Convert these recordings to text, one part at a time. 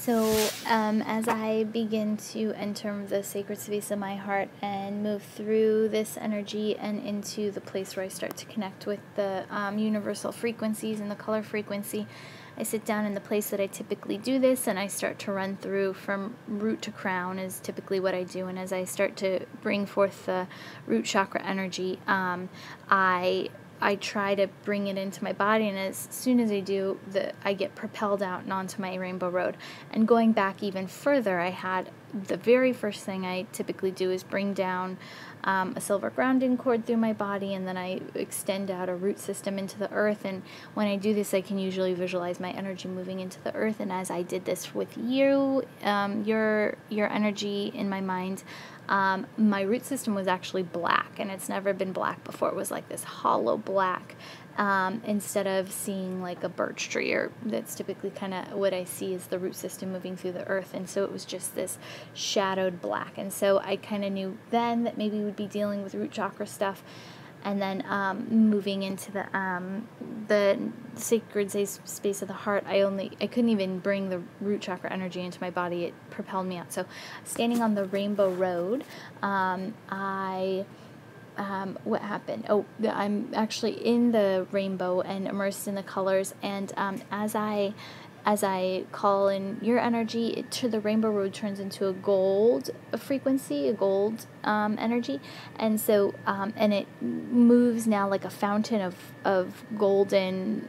So, as I begin to enter the sacred space of my heart and move through this energy and into the place where I start to connect with the universal frequencies and the color frequency, I sit down in the place that I typically do this, and I start to run through from root to crown is typically what I do. And as I start to bring forth the root chakra energy, I try to bring it into my body, and as soon as I do, I get propelled out and onto my rainbow road. And going back even further, the very first thing I typically do is bring down a silver grounding cord through my body, and then I extend out a root system into the earth. And when I do this, I can usually visualize my energy moving into the earth. And as I did this with you, your energy in my mind, my root system was actually black, and it's never been black before. It was like this hollow black, instead of seeing like a birch tree, or that's typically kind of what I see is the root system moving through the earth. And so it was just this shadowed black. And so I kind of knew then that maybe we would be dealing with root chakra stuff. And then moving into the sacred space of the heart, I couldn't even bring the root chakra energy into my body. It propelled me out. So standing on the rainbow road, what happened? Oh, I'm actually in the rainbow and immersed in the colors. And as I call in your energy, the rainbow road turns into a gold frequency, a gold energy. And so, and it moves now like a fountain of golden,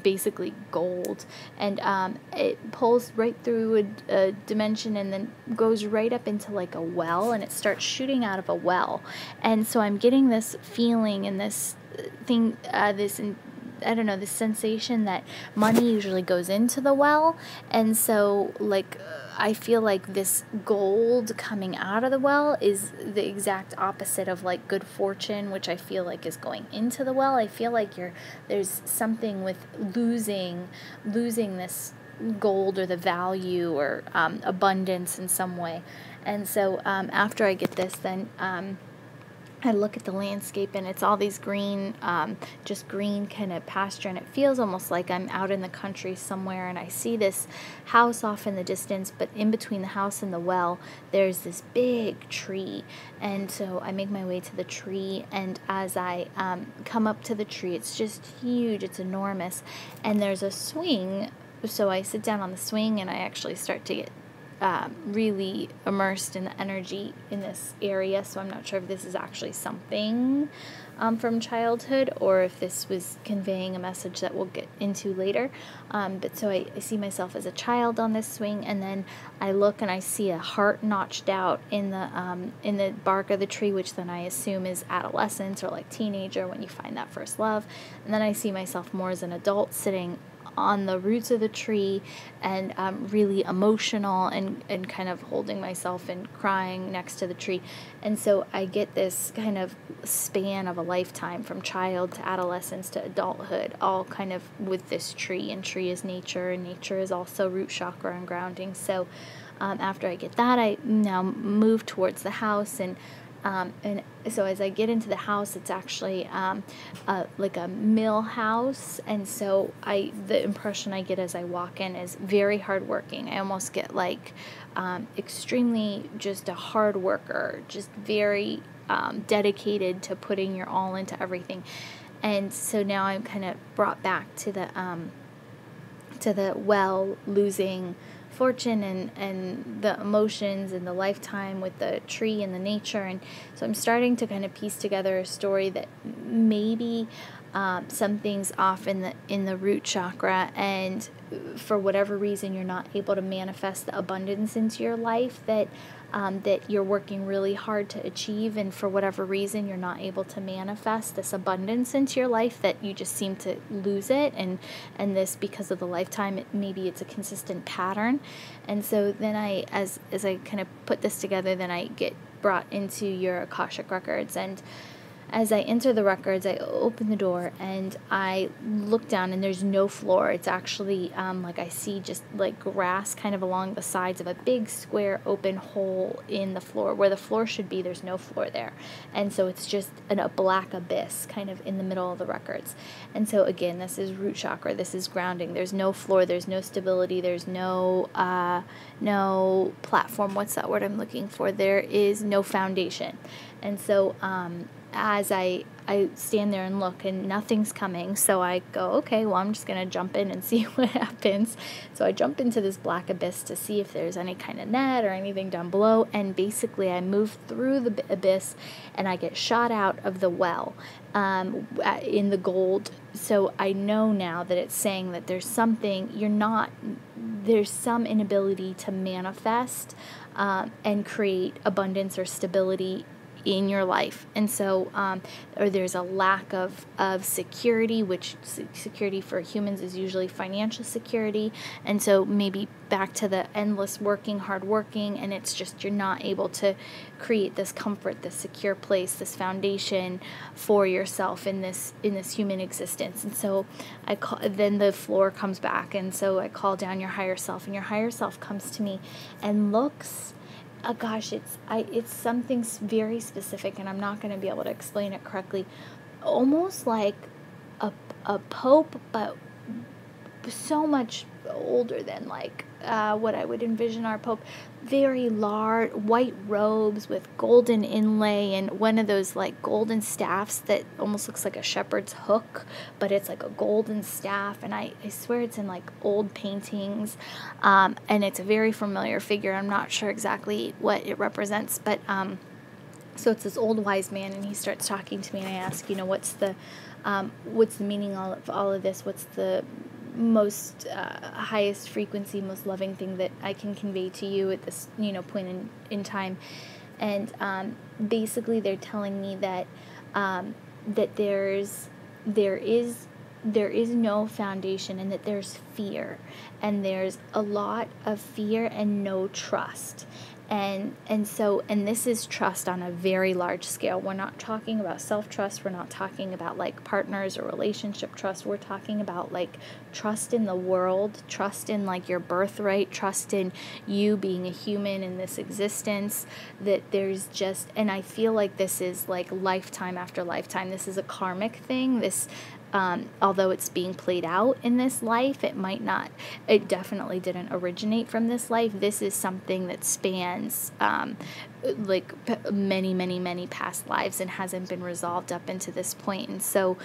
basically gold. And it pulls right through a dimension and then goes right up into like a well, and it starts shooting out of a well. And so I'm getting this feeling and this thing, this sensation that money usually goes into the well. And so, I feel like this gold coming out of the well is the exact opposite of like good fortune, which I feel like is going into the well. I feel like there's something with losing this gold or the value or abundance in some way. And so after I get this, then I look at the landscape, and it's all these green, just green kind of pasture, and it feels almost like I'm out in the country somewhere, and I see this house off in the distance, but in between the house and the well, there's this big tree. And so I make my way to the tree, and as I come up to the tree, it's just huge, it's enormous, and there's a swing. So I sit down on the swing, and I actually start to get really immersed in the energy in this area. So I'm not sure if this is actually something from childhood, or if this was conveying a message that we'll get into later. But so I see myself as a child on this swing, and then I look and I see a heart notched out in the bark of the tree, which then I assume is adolescence or like teenager when you find that first love. And then I see myself more as an adult sitting on the roots of the tree, and really emotional and kind of holding myself and crying next to the tree. And so I get this kind of span of a lifetime from child to adolescence to adulthood, all kind of with this tree. And tree is nature, and nature is also root chakra and grounding. So after I get that, I now move towards the house, and so as I get into the house, it's actually like a mill house. And so the impression I get as I walk in is very hardworking. I almost get like extremely just a hard worker, just very dedicated to putting your all into everything. And so now I'm kind of brought back to the well, losing fortune and the emotions and the lifetime with the tree and the nature. And so I'm starting to kind of piece together a story that maybe something's off in the root chakra, and for whatever reason you're not able to manifest the abundance into your life that you're working really hard to achieve, and for whatever reason you're not able to manifest this abundance into your life, that you just seem to lose it, and this, because of the lifetime, maybe it's a consistent pattern. And so then as I kind of put this together, then I get brought into your Akashic records, and as I enter the records, I open the door and I look down, and there's no floor. It's actually like I see just like grass kind of along the sides of a big square open hole in the floor. Where the floor should be, there's no floor there. And so it's just a black abyss kind of in the middle of the records. And so again, this is root chakra, this is grounding. There's no floor, there's no stability, there's no platform. What's that word I'm looking for? There is no foundation. And so as I stand there and look, and nothing's coming, so I go, okay, well, I'm just going to jump in and see what happens. So I jump into this black abyss to see if there's any kind of net or anything down below, and basically I move through the abyss, and I get shot out of the well in the gold. So I know now that it's saying that there's something, there's some inability to manifest and create abundance or stability in your life. And so or there's a lack of security, which security for humans is usually financial security. And so maybe back to the endless hard working, and it's just you're not able to create this comfort, this secure place, this foundation for yourself in this human existence. And so then the floor comes back, and so I call down your higher self, and your higher self comes to me and looks. Gosh, it's something very specific, and I'm not going to be able to explain it correctly. Almost like a pope, but so much older than like what I would envision our pope. Very large white robes with golden inlay, and one of those like golden staffs that almost looks like a shepherd's hook, but it's like a golden staff, and I swear it's in like old paintings, and it's a very familiar figure. I'm not sure exactly what it represents, but so it's this old wise man, and he starts talking to me, and I ask, what's the meaning of all of this? What's the most highest frequency, most loving thing that I can convey to you at this point in time? And basically they're telling me that that there is no foundation, and that there's fear, and there's a lot of fear and no trust. And this is trust on a very large scale. We're not talking about self-trust. We're not talking about like partners or relationship trust. We're talking about like trust in the world, trust in like your birthright, trust in you being a human in this existence, that there's just, and I feel like this is like lifetime after lifetime. This is a karmic thing. This although it's being played out in this life, it definitely didn't originate from this life. This is something that spans like many, many, many past lives and hasn't been resolved up into this point. And so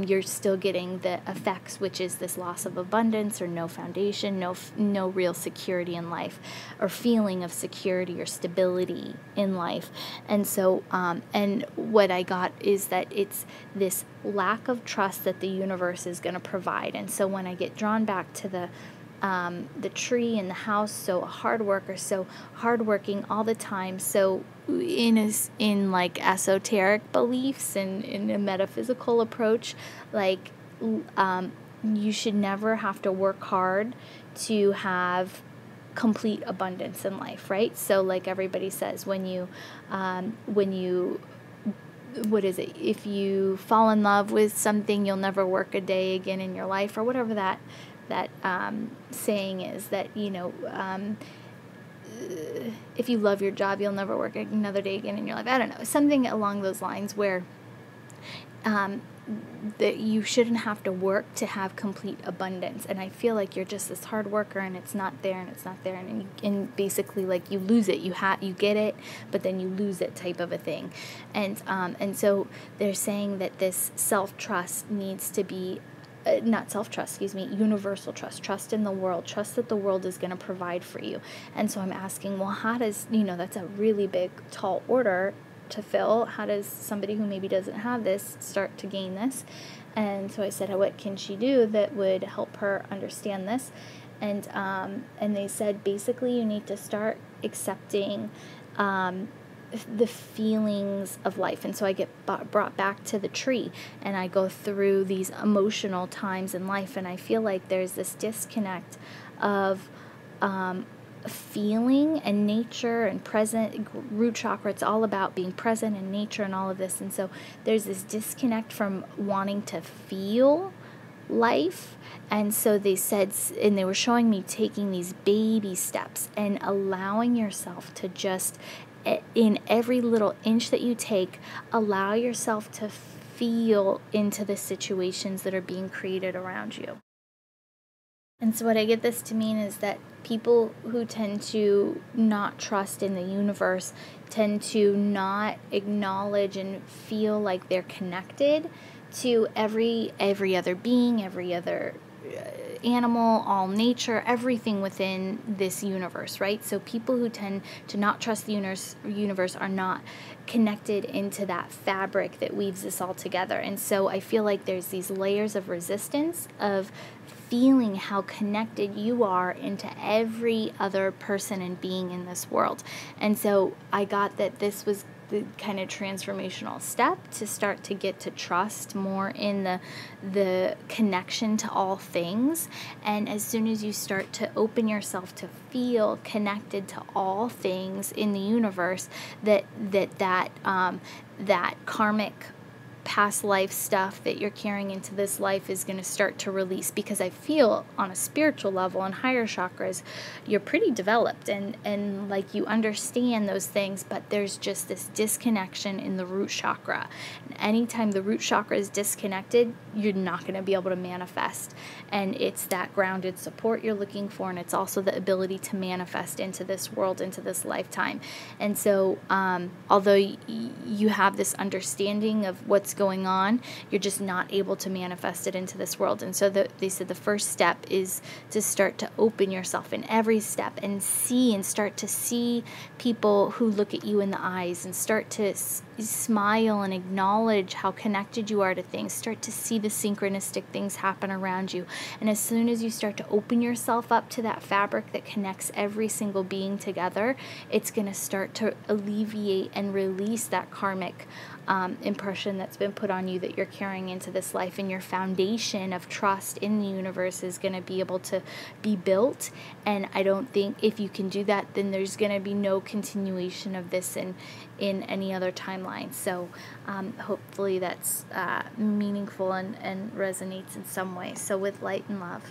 you're still getting the effects, which is this loss of abundance or no foundation, no real security in life, or feeling of security or stability in life. And so and what I got is that it's this lack of trust that the universe is going to provide. And so when I get drawn back to the tree and the house, so a hard worker, so hardworking all the time, so in like esoteric beliefs and in a metaphysical approach, like you should never have to work hard to have complete abundance in life, right? So like everybody says, when you what is it? If you fall in love with something, you'll never work a day again in your life, or whatever that saying is, that if you love your job, you'll never work another day again in your life. I don't know, something along those lines, where that you shouldn't have to work to have complete abundance. And I feel like you're just this hard worker, and it's not there, and it's not there, and basically like you lose it. You get it, but then you lose it, type of a thing. And so they're saying that this self-trust needs to be universal trust in the world, trust that the world is going to provide for you. And so I'm asking, well, how does, that's a really big, tall order to fill. How does somebody who maybe doesn't have this start to gain this? And so I said, what can she do that would help her understand this? And they said, basically, you need to start accepting the feelings of life. And so I get brought back to the tree, and I go through these emotional times in life, and I feel like there's this disconnect of feeling and nature and present. Root chakra, it's all about being present in nature and all of this. And so there's this disconnect from wanting to feel life. And so they said, and they were showing me taking these baby steps and allowing yourself to just, in every little inch that you take, allow yourself to feel into the situations that are being created around you. And so what I get this to mean is that people who tend to not trust in the universe tend to not acknowledge and feel like they're connected to every other being, every other animal, all nature, everything within this universe, right? So people who tend to not trust the universe are not connected into that fabric that weaves this all together. And so I feel like there's these layers of resistance of feeling how connected you are into every other person and being in this world. And so I got that this was the kind of transformational step to start to get to trust more in the connection to all things. And as soon as you start to open yourself to feel connected to all things in the universe, that karmic past life stuff that you're carrying into this life is going to start to release. Because I feel on a spiritual level and higher chakras, you're pretty developed and like you understand those things, but there's just this disconnection in the root chakra. And anytime the root chakra is disconnected, you're not going to be able to manifest. And it's that grounded support you're looking for, and it's also the ability to manifest into this world, into this lifetime. And so although you have this understanding of what's going on, you're just not able to manifest it into this world. And so they said the first step is to start to open yourself in every step and start to see people who look at you in the eyes and start to smile and acknowledge how connected you are to things. Start to see the synchronistic things happen around you. And as soon as you start to open yourself up to that fabric that connects every single being together, it's going to start to alleviate and release that karmic impression that's been put on you that you're carrying into this life. And your foundation of trust in the universe is going to be able to be built. And I don't think if you can do that, then there's going to be no continuation of this in any other timeline. So hopefully that's meaningful and resonates in some way. So with light and love.